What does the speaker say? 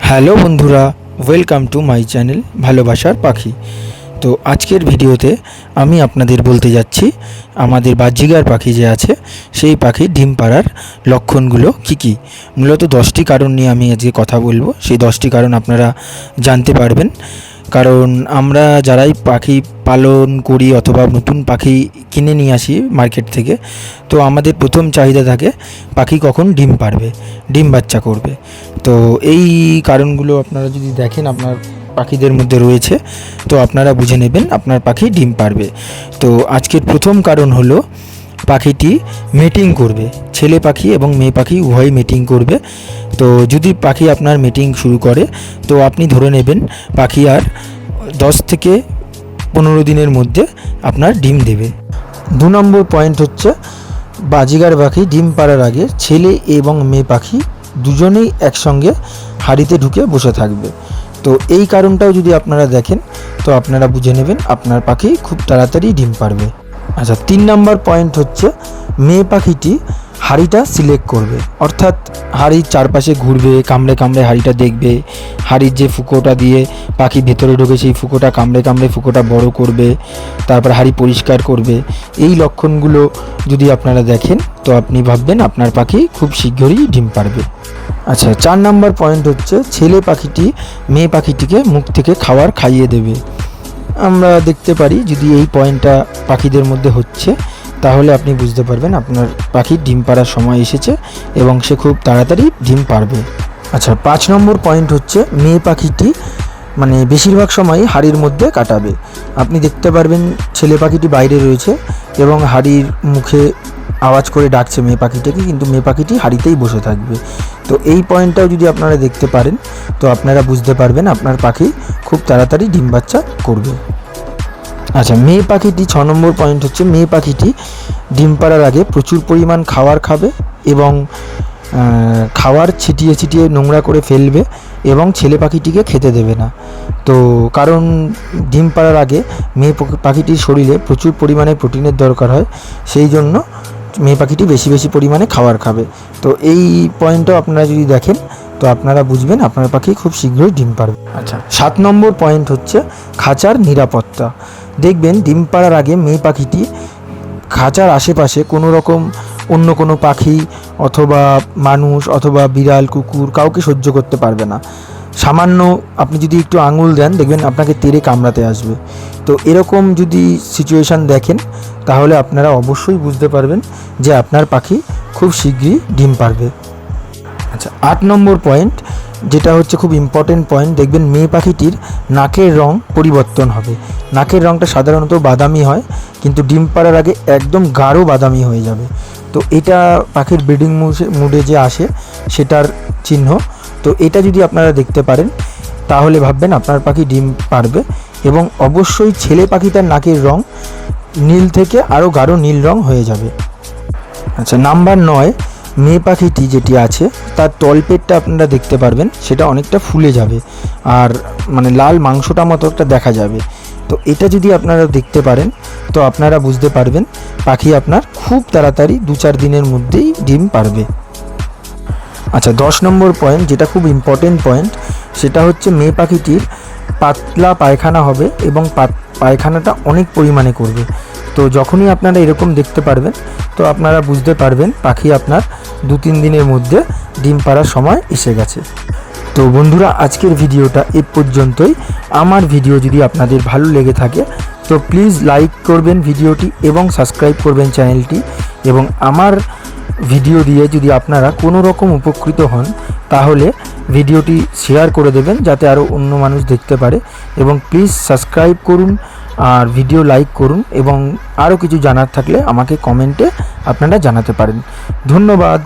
Hello বন্ধুরা, welcome to my channel ভালোবাসার পাখি। তো আজকের ভিডিওতে আমি আপনাদের বলতে যাচ্ছি আমাদের বাহ্যিকার পাখি যে আছে সেই পাখির ডিম পাড়ার লক্ষণগুলো কি। মূলত 10টি কারণ নিয়ে আমি আজকে কথা বলবো। সেই 10টি কারণ আপনারা জানতে পারবেন, কারণ আমরা যারাই পাখি পালন করি অথবা নতুন পাখি কিনে নিয়ে আসি মার্কেট থেকে, তো আমাদের প্রথম চাহিদা থাকে পাখি কখন ডিম পাড়বে, ডিম বাচ্চা করবে। তো এই কারণগুলো আপনারা যদি দেখেন আপনার পাখিদের মধ্যে রয়েছে, তো আপনারা বুঝে নেবেন আপনার পাখি ডিম পাড়বে। তো আজকের প্রথম কারণ হলো পাখিটি মেটিং করবে। ছেলে পাখি এবং মেয়ে পাখি উভয়ই মেটিং করবে। তো যদি পাখি আপনার মিটিং শুরু করে, তো আপনি ধরে নেবেন পাখি আর 10 থেকে 15 দিনের মধ্যে আপনার ডিম দেবে। 2 নম্বর পয়েন্ট হচ্ছে বাজিগার পাখি ডিম পাড়ার আগে ছেলে এবং মেয়ে পাখি দুজনেই একসঙ্গে হাঁড়িতে ঢুকে বসে থাকবে। তো এই কারণটাও যদি আপনারা দেখেন, তো আপনারা বুঝে নেবেন আপনার পাখি খুব তাড়াতাড়ি ডিম পাড়বে। আচ্ছা, 3 নম্বর পয়েন্ট হচ্ছে মেয়ে পাখিটি হাঁড়িটা সিলেক্ট করবে, অর্থাৎ হাঁড়ির চারপাশে ঘুরবে, কামড়ে কামড়ে হাঁড়িটা দেখবে। হাঁড়ির যে ফুকোটা দিয়ে পাখি ভেতরে ঢোকে সেই ফুকোটা কামড়ে কামড়ে ফুকোটা বড় করবে, তারপর হাঁড়ি পরিষ্কার করবে। এই লক্ষণগুলো যদি আপনারা দেখেন, তো আপনি ভাববেন আপনার পাখি খুব শীঘ্রই ডিম পাড়বে। আচ্ছা, 4 নম্বর পয়েন্ট হচ্ছে ছেলে পাখিটি মেয়ে পাখিটিকে মুখ থেকে খাবার খাইয়ে দেবে। আমরা দেখতে পারি যদি এই পয়েন্টটা পাখিদের মধ্যে হচ্ছে, তাহলে আপনি বুঝতে পারবেন আপনার পাখির ডিম পাড়ার সময় এসেছে এবং সে খুব তাড়াতাড়ি ডিম পাড়বে। আচ্ছা, 5 নম্বর পয়েন্ট হচ্ছে মেয়ে পাখিটি বেশিরভাগ সময়ই হাঁড়ির মধ্যে কাটাবে। আপনি দেখতে পারবেন ছেলে পাখিটি বাইরে রয়েছে এবং হাঁড়ির মুখে আওয়াজ করে ডাকছে মেয়ে পাখিটাকে, কিন্তু মেয়ে পাখিটি হাঁড়িতেই বসে থাকবে। তো এই পয়েন্টটাও যদি আপনারা দেখতে পারেন, তো আপনারা বুঝতে পারবেন আপনার পাখি খুব তাড়াতাড়ি ডিম বাচ্চা করবে। আচ্ছা, মেয়ে পাখিটি 6 নম্বর পয়েন্ট হচ্ছে মেয়ে পাখিটি ডিম পাড়ার আগে প্রচুর পরিমাণ খাবার খাবে এবং খাবার ছিটিয়ে ছিটিয়ে নোংরা করে ফেলবে এবং ছেলে পাখিটিকে খেতে দেবে না। তো কারণ ডিম পাড়ার আগে মেয়ে পাখিটির শরীরে প্রচুর পরিমাণে প্রোটিনের দরকার হয়, সেই জন্য মেয়ে পাখিটি বেশি বেশি পরিমাণে খাবার খাবে। তো এই পয়েন্টটাও আপনারা যদি দেখেন, তো আপনারা বুঝবেন আপনার পাখি খুব শীঘ্রই ডিম পাড়বে। আচ্ছা, 7 নম্বর পয়েন্ট হচ্ছে খাঁচার নিরাপত্তা। দেখবেন ডিম পাড়ার আগে মেয়ে পাখিটি খাঁচার আশেপাশে কোনো রকম অন্য কোনো পাখি অথবা মানুষ অথবা বিড়াল কুকুর কাউকে সহ্য করতে পারবে না। সামান্য আপনি যদি একটু আঙুল দেন, দেখবেন আপনাকে তেড়ে কামড়াতে আসবে। তো এরকম যদি সিচুয়েশান দেখেন, তাহলে আপনারা অবশ্যই বুঝতে পারবেন যে আপনার পাখি খুব শীঘ্রই ডিম পাড়বে। আচ্ছা, 8 নম্বর পয়েন্ট, যেটা হচ্ছে খুব ইম্পর্টেন্ট পয়েন্ট, দেখবেন মেয়ে পাখিটির নাকের রং পরিবর্তন হবে। নাকের রংটা সাধারণত বাদামি হয়, কিন্তু ডিম পাড়ার আগে একদম গাঢ় বাদামি হয়ে যাবে। তো এটা পাখির ব্রিডিং মুডে যে আসে সেটার চিহ্ন। তো এটা যদি আপনারা দেখতে পারেন, তাহলে ভাববেন আপনার পাখি ডিম পাড়বে। এবং অবশ্যই ছেলে পাখিটার নাকের রং নীল থেকে আরও গাঢ় নীল রং হয়ে যাবে। আচ্ছা, নাম্বার 9, মেয়ে পাখিটি যেটি আছে তার তলপেটটা আপনারা দেখতে পারবেন সেটা অনেকটা ফুলে যাবে আর লাল মাংসটা মতো একটা দেখা যাবে। তো এটা যদি আপনারা দেখতে পারেন, তো আপনারা বুঝতে পারবেন পাখি আপনার খুব তাড়াতাড়ি 2-4 দিনের মধ্যেই ডিম পাড়বে। আচ্ছা, 10 নম্বর পয়েন্ট, যেটা খুব ইম্পর্টেন্ট পয়েন্ট, সেটা হচ্ছে মেয়ে পাখিটির পাতলা পায়খানা হবে এবং পায়খানাটা অনেক পরিমাণে করবে। তো যখনই আপনারা এরকম দেখতে পারবেন, তো আপনারা বুঝতে পারবেন পাখি আপনার 2-3 দিনের মধ্যে ডিম পাড়ার সময় এসে গেছে। তো বন্ধুরা, আজকের ভিডিওটা এ পর্যন্তই। আমার ভিডিও যদি আপনাদের ভালো লেগে থাকে, তো প্লিজ লাইক করবেন ভিডিওটি এবং সাবস্ক্রাইব করবেন চ্যানেলটি। এবং আমার ভিডিও দিয়ে যদি আপনারা কোনো রকম উপকৃত হন, তাহলে ভিডিওটি শেয়ার করে দেবেন যাতে আরও অন্য মানুষ দেখতে পারে। এবং প্লিজ সাবস্ক্রাইব করুন আর ভিডিও লাইক করুন, এবং আরও কিছু জানার থাকলে আমাকে কমেন্টে আপনারা জানাতে পারেন। ধন্যবাদ।